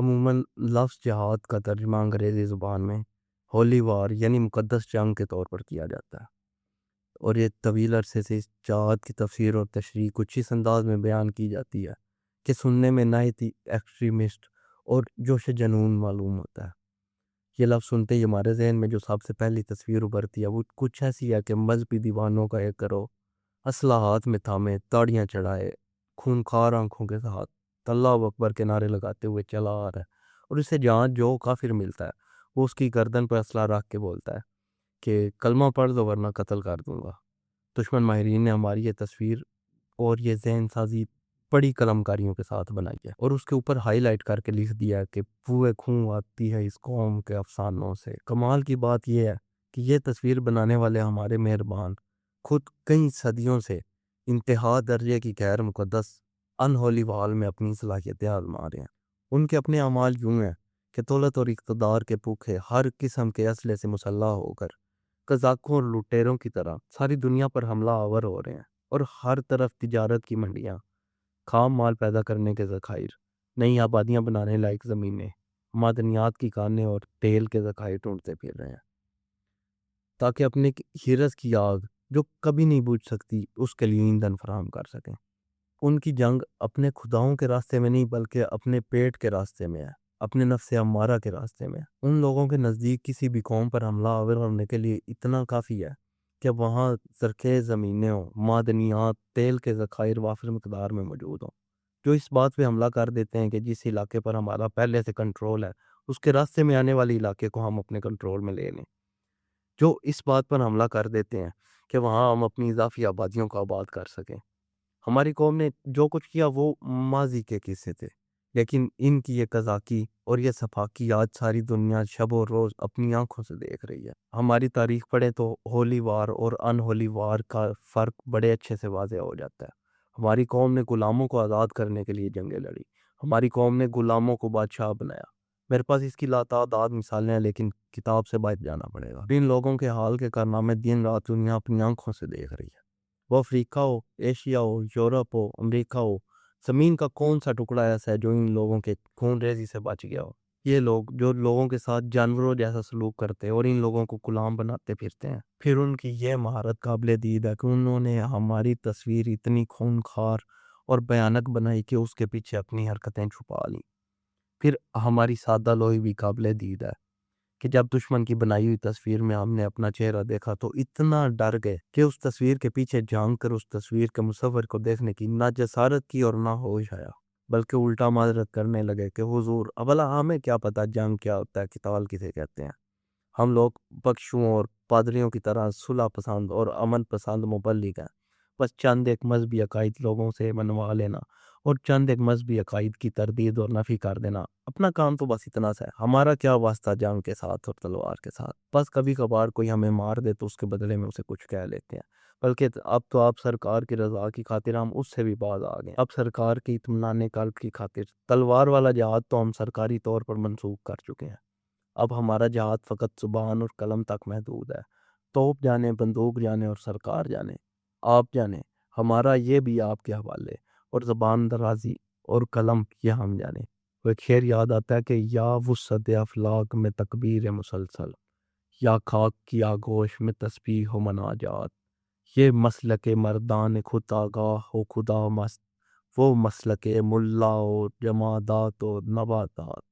عموماً لفظ جہاد کا ترجمہ انگریزی زبان میں ہولی وار یعنی مقدس جنگ کے طور پر کیا جاتا ہے، اور یہ طویل عرصے سے اس جہاد کی تفسیر اور تشریح کچھ اس انداز میں بیان کی جاتی ہے کہ سننے میں نہایت ہی ایکسٹریمسٹ اور جوش جنون معلوم ہوتا ہے۔ یہ لفظ سنتے ہی ہمارے ذہن میں جو سب سے پہلی تصویر ابھرتی ہے وہ کچھ ایسی ہے کہ مذہبی دیوانوں کا ایک گروہ اسلحہ ہاتھ میں تھامے، تاڑیاں چڑھائے، خونخوار آنکھوں کے ساتھ اللہ اکبر کے نعرے لگاتے ہوئے چلا آ رہا ہے، اور اسے جہاں جو کافر ملتا ہے وہ اس کی گردن پر اسلحہ رکھ کے بولتا ہے کہ کلمہ پڑھ دو ورنہ قتل کر دوں گا۔ دشمن ماہرین نے ہماری یہ تصویر اور یہ ذہن سازی بڑی قلم کاریوں کے ساتھ بنائی ہے، اور اس کے اوپر ہائی لائٹ کر کے لکھ دیا ہے کہ بوئے خون آتی ہے اس قوم کے افسانوں سے۔ کمال کی بات یہ ہے کہ یہ تصویر بنانے والے ہمارے مہربان خود کئی صدیوں سے انتہا درجے کی غیر مقدس انہولی وال میں اپنی صلاحیتیں آزما رہے ہیں۔ ان کے اپنے اعمال یوں ہیں کہ دولت اور اقتدار کے بھوکے ہر قسم کے اسلحے سے مسلح ہو کر قزاقوں اور لٹیروں کی طرح ساری دنیا پر حملہ آور ہو رہے ہیں، اور ہر طرف تجارت کی منڈیاں، خام مال پیدا کرنے کے ذخائر، نئی آبادیاں بنانے لائق زمینیں، معدنیات کی کانیں اور تیل کے ذخائر ڈھونڈتے پھر رہے ہیں تاکہ اپنے ہرس کی آگ جو کبھی نہیں بجھ سکتی اس کے لیے ایندھن فراہم کر سکیں۔ ان کی جنگ اپنے خداؤں کے راستے میں نہیں بلکہ اپنے پیٹ کے راستے میں ہے، اپنے نفس امارہ کے راستے میں ہے۔ ان لوگوں کے نزدیک کسی بھی قوم پر حملہ آور ہونے کے لیے اتنا کافی ہے کہ وہاں زرخیز زمینیں ہوں، معدنیات، تیل کے ذخائر وافر مقدار میں موجود ہوں، جو اس بات پہ حملہ کر دیتے ہیں کہ جس علاقے پر ہمارا پہلے سے کنٹرول ہے اس کے راستے میں آنے والے علاقے کو ہم اپنے کنٹرول میں لے لیں، جو اس بات پر حملہ کر دیتے ہیں کہ وہاں ہم اپنی اضافی آبادیوں کو آباد کر سکیں۔ ہماری قوم نے جو کچھ کیا وہ ماضی کے قصے تھے، لیکن ان کی یہ قذاقی اور یہ صفاقی آج ساری دنیا شب و روز اپنی آنکھوں سے دیکھ رہی ہے۔ ہماری تاریخ پڑھیں تو ہولی وار اور ان ہولی وار کا فرق بڑے اچھے سے واضح ہو جاتا ہے۔ ہماری قوم نے غلاموں کو آزاد کرنے کے لیے جنگیں لڑی، ہماری قوم نے غلاموں کو بادشاہ بنایا۔ میرے پاس اس کی لاتعداد مثالیں ہیں، لیکن کتاب سے باہر جانا پڑے گا۔ ان لوگوں کے حال کے کارنامے دن رات دنیا اپنی آنکھوں سے دیکھ رہی ہے، وہ افریقہ ہو، ایشیا ہو، یورپ ہو، امریکہ ہو، زمین کا کون سا ٹکڑا ایسا ہے جو ان لوگوں کے خون ریزی سے بچ گیا ہو؟ یہ لوگ جو لوگوں کے ساتھ جانوروں جیسا سلوک کرتے ہیں اور ان لوگوں کو غلام بناتے پھرتے ہیں، پھر ان کی یہ مہارت قابل دید ہے کہ انہوں نے ہماری تصویر اتنی خونخوار اور بھیانک بنائی کہ اس کے پیچھے اپنی حرکتیں چھپا لیں۔ پھر ہماری سادہ لوہی بھی قابل دید ہے کہ جب دشمن کی بنائی ہوئی تصویر میں ہم نے اپنا چہرہ دیکھا تو اتنا ڈر گئے کہ اس تصویر کے پیچھے جھانک کر اس تصویر کے مصور کو دیکھنے کی نہ جسارت کی اور نہ ہوش آیا، بلکہ الٹا معذرت کرنے لگے کہ حضور ابلا ہمیں کیا پتہ جنگ کیا ہوتا ہے، قتال کسے کہتے ہیں۔ ہم لوگ بخشوں اور پادریوں کی طرح صلح پسند اور امن پسند مبلغ ہیں، بس چند ایک مذہبی عقائد لوگوں سے منوا لینا اور چند ایک مذہبی عقائد کی تردید اور نفی کر دینا، اپنا کام تو بس اتنا سا ہے۔ ہمارا کیا واسطہ جنگ کے ساتھ اور تلوار کے ساتھ؟ بس کبھی کبھار کوئی ہمیں مار دے تو اس کے بدلے میں اسے کچھ کہہ لیتے ہیں، بلکہ اب تو آپ سرکار کی رضا کی خاطر ہم اس سے بھی باز آ گئے۔ اب سرکار کی اطمینان قلب کی خاطر تلوار والا جہاد تو ہم سرکاری طور پر منسوخ کر چکے ہیں۔ اب ہمارا جہاد فقط زبان اور قلم تک محدود ہے۔ توپ جانے، بندوق جانے اور سرکار جانے، آپ جانے، ہمارا یہ بھی آپ کے حوالے، اور زبان درازی اور قلم یہ ہم جانے۔ وہ ایک شعر یاد آتا ہے کہ یا وسعت افلاک میں تکبیر مسلسل، یا خاک کی آغوش میں تسبیح و مناجات، یہ مسلک مردان خود آگاہ و خدا مست، وہ مسلک ملا و جمادات و نباتات۔